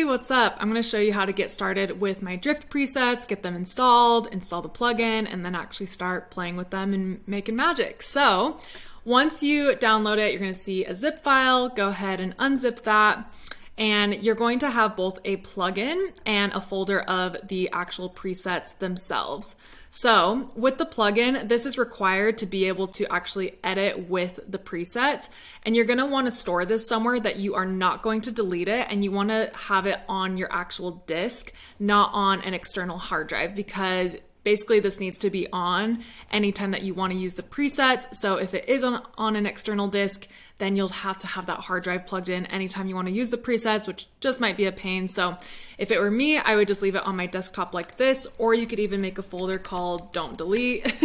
what's up? I'm going to show you how to get started with my drift presets, get them installed, install the plugin, and then actually start playing with them and making magic. So once you download it, you're going to see a zip file. Go ahead and unzip that. And you're going to have both a plugin and a folder of the actual presets themselves. So with the plugin, this is required to be able to actually edit with the presets. And you're going to want to store this somewhere that you are not going to delete it, and you want to have it on your actual disk, not on an external hard drive, because basically this needs to be on anytime that you want to use the presets. So if it is on an external disk, then you'll have to have that hard drive plugged in anytime you want to use the presets, which just might be a pain. So if it were me, I would just leave it on my desktop like this, or you could even make a folder called Don't Delete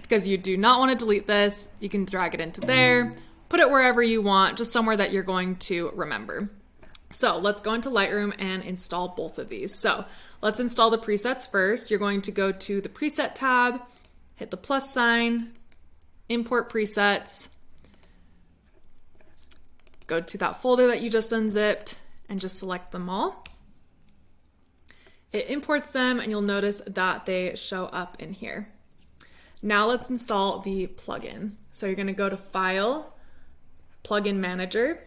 because you do not want to delete this. You can drag it into there, put it wherever you want, just somewhere that you're going to remember. So let's go into Lightroom and install both of these. So let's install the presets first. You're going to go to the preset tab, hit the plus sign, import presets, go to that folder that you just unzipped and just select them all. It imports them and you'll notice that they show up in here. Now let's install the plugin. So you're going to go to File, Plugin Manager,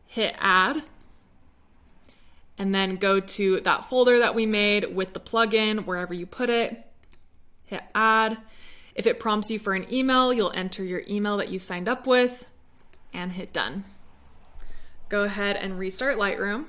hit add, and then go to that folder that we made with the plugin, wherever you put it, hit add. If it prompts you for an email, you'll enter your email that you signed up with and hit done. Go ahead and restart Lightroom.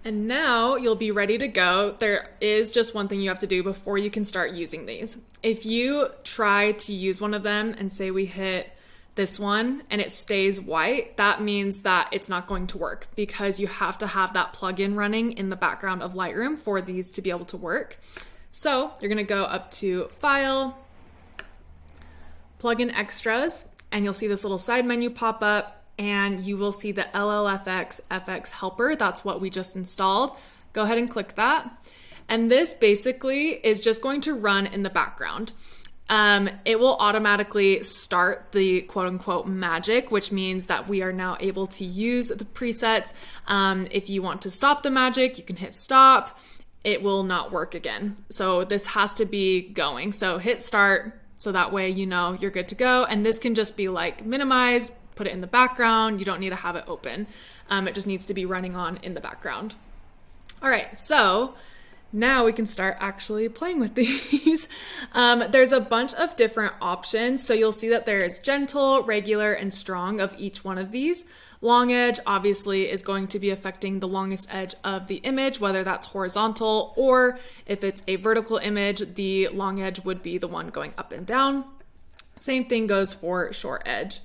And now you'll be ready to go. There is just one thing you have to do before you can start using these. If you try to use one of them and say we hit this one and it stays white, that means that it's not going to work because you have to have that plugin running in the background of Lightroom for these to be able to work. So you're gonna go up to File, Plugin Extras, and you'll see this little side menu pop up, and you will see the LLFX FX helper. That's what we just installed. Go ahead and click that. And this basically is just going to run in the background. It will automatically start the quote unquote magic, which means that we are now able to use the presets. If you want to stop the magic, you can hit stop. It will not work again. So this has to be going. So hit start, so that way you know you're good to go. And this can just be like minimized, put it in the background. You don't need to have it open. It just needs to be running on in the background. All right, so now we can start actually playing with these. There's a bunch of different options. So you'll see that there is gentle, regular, and strong of each one of these. Long edge obviously is going to be affecting the longest edge of the image, whether that's horizontal or if it's a vertical image, the long edge would be the one going up and down. Same thing goes for short edge.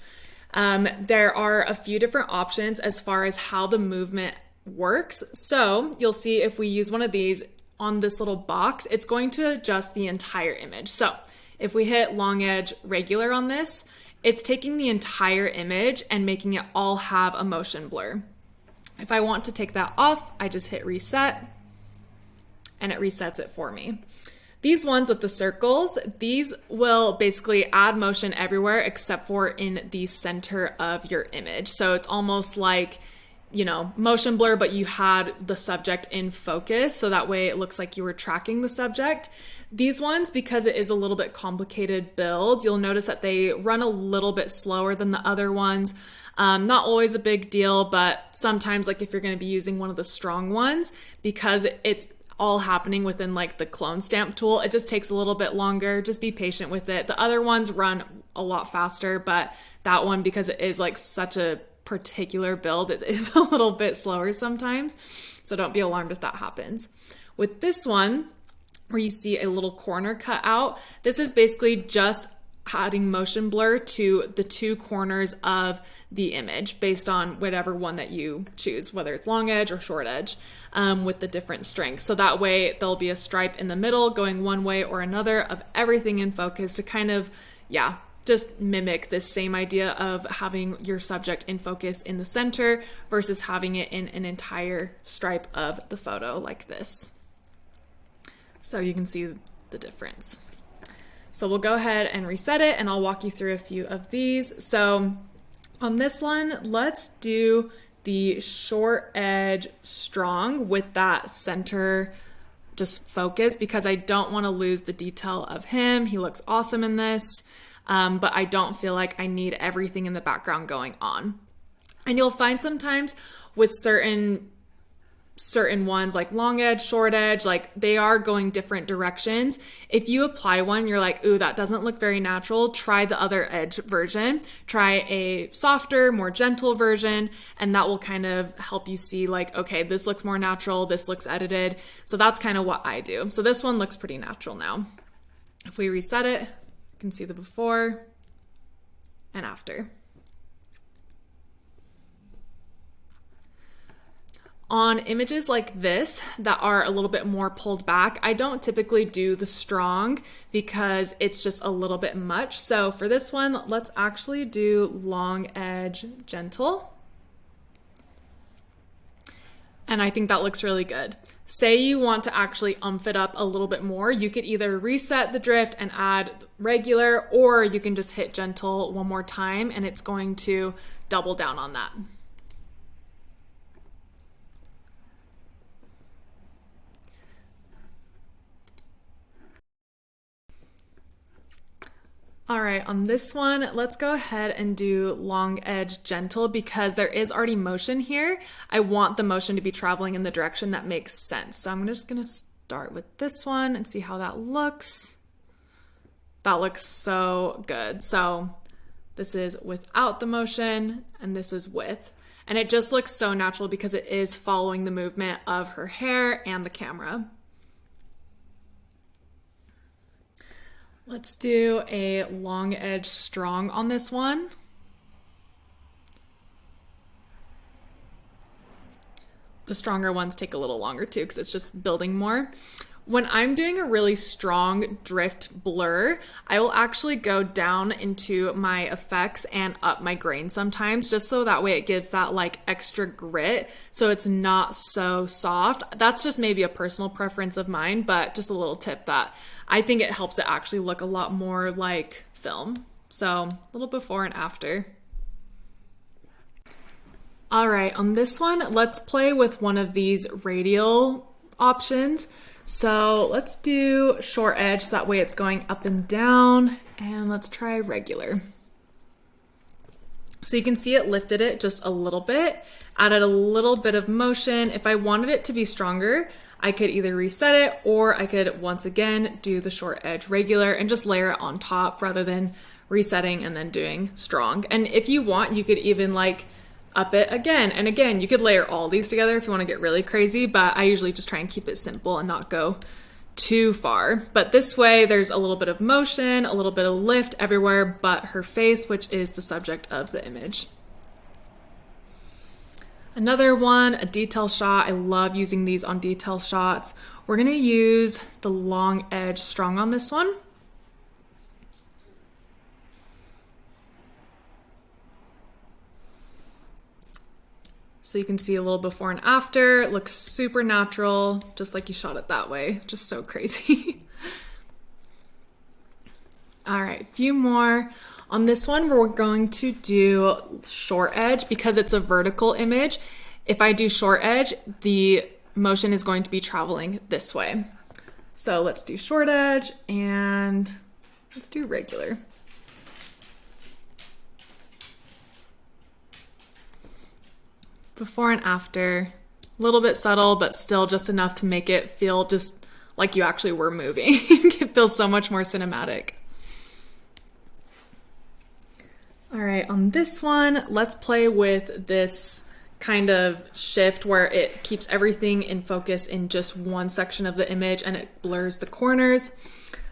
There are a few different options as far as how the movement works. So you'll see if we use one of these on this little box, it's going to adjust the entire image. So if we hit long edge regular on this, it's taking the entire image and making it all have a motion blur. If I want to take that off, I just hit reset and it resets it for me. These ones with the circles, these will basically add motion everywhere except for in the center of your image. So it's almost like, you know, motion blur, but you had the subject in focus. So that way it looks like you were tracking the subject. These ones, because it is a little bit complicated build, you'll notice that they run a little bit slower than the other ones. Not always a big deal, but sometimes like if you're going to be using one of the strong ones, because it's all happening within like the clone stamp tool, it just takes a little bit longer. Just be patient with it. The other ones run a lot faster, but that one, because it is like such a particular build, it is a little bit slower sometimes. So don't be alarmed if that happens. With this one, where you see a little corner cut out, this is basically just adding motion blur to the two corners of the image based on whatever one that you choose, whether it's long edge or short edge, with the different strengths. So that way there'll be a stripe in the middle going one way or another of everything in focus to kind of, just mimic this same idea of having your subject in focus in the center versus having it in an entire stripe of the photo like this. So you can see the difference. So we'll go ahead and reset it, and I'll walk you through a few of these. So on this one, let's do the short edge strong with that center just focus, because I don't want to lose the detail of him. He looks awesome in this, but I don't feel like I need everything in the background going on. And you'll find sometimes with certain ones, like long edge, short edge, like they are going different directions. If you apply one, you're like, ooh, that doesn't look very natural, try the other edge version. Try a softer, more gentle version, and that will kind of help you see like, okay, this looks more natural, this looks edited. So that's kind of what I do. So this one looks pretty natural now. If we reset it, you can see the before and after. On images like this that are a little bit more pulled back, I don't typically do the strong because it's just a little bit much. So for this one, let's actually do long edge gentle. And I think that looks really good. Say you want to actually umph it up a little bit more, you could either reset the drift and add regular, or you can just hit gentle one more time and it's going to double down on that. All right, on this one, let's go ahead and do long edge gentle because there is already motion here. I want the motion to be traveling in the direction that makes sense. So I'm just gonna start with this one and see how that looks. That looks so good. So this is without the motion and this is with. And it just looks so natural because it is following the movement of her hair and the camera. Let's do a long edge strong on this one. The stronger ones take a little longer too because it's just building more. When I'm doing a really strong drift blur, I will actually go down into my effects and up my grain sometimes, just so that way it gives that like extra grit so it's not so soft. That's just maybe a personal preference of mine, but just a little tip that I think it helps it actually look a lot more like film. So a little before and after. All right, on this one, let's play with one of these radial options. So let's do short edge, so that way it's going up and down, and let's try regular. So you can see it lifted it just a little bit, added a little bit of motion. If I wanted it to be stronger, I could either reset it or I could once again do the short edge regular and just layer it on top rather than resetting and then doing strong. And if you want, you could even like up it again and again. You could layer all these together if you want to get really crazy, but I usually just try and keep it simple and not go too far. But this way there's a little bit of motion, a little bit of lift everywhere but her face, which is the subject of the image. Another one, a detail shot. I love using these on detail shots. We're gonna use the long edge strong on this one. So you can see a little before and after. It looks super natural, just like you shot it that way. Just so crazy. All right, a few more. On this one, we're going to do short edge because it's a vertical image. If I do short edge, the motion is going to be traveling this way. So let's do short edge and let's do regular. Before and after, a little bit subtle, but still just enough to make it feel just like you actually were moving. It feels so much more cinematic. All right, on this one, let's play with this kind of shift where it keeps everything in focus in just one section of the image and it blurs the corners.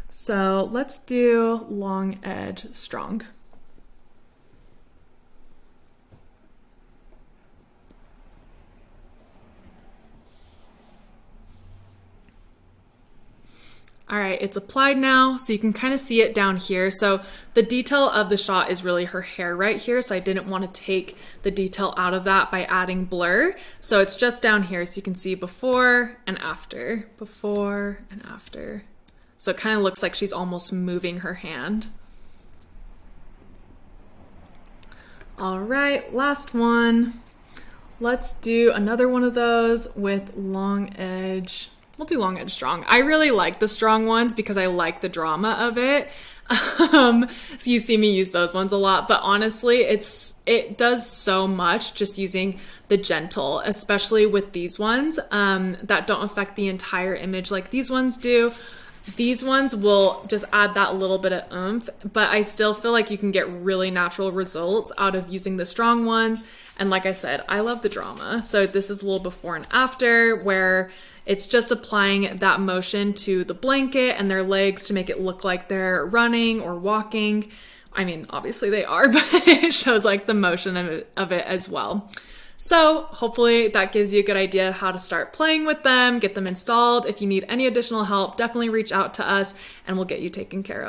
So let's do long edge strong. All right, it's applied now, so you can kind of see it down here. So the detail of the shot is really her hair right here, so I didn't want to take the detail out of that by adding blur. So it's just down here, so you can see before and after, before and after. So it kind of looks like she's almost moving her hand. All right, last one. Let's do another one of those with long edge. We'll do long edge strong. I really like the strong ones because I like the drama of it. So you see me use those ones a lot, but honestly, it does so much just using the gentle, especially with these ones that don't affect the entire image like these ones do. These ones will just add that little bit of oomph, but I still feel like you can get really natural results out of using the strong ones. And like I said, I love the drama. So this is a little before and after where it's just applying that motion to the blanket and their legs to make it look like they're running or walking. I mean, obviously they are, but it shows like the motion of it as well. So hopefully that gives you a good idea of how to start playing with them, get them installed. If you need any additional help, definitely reach out to us and we'll get you taken care of.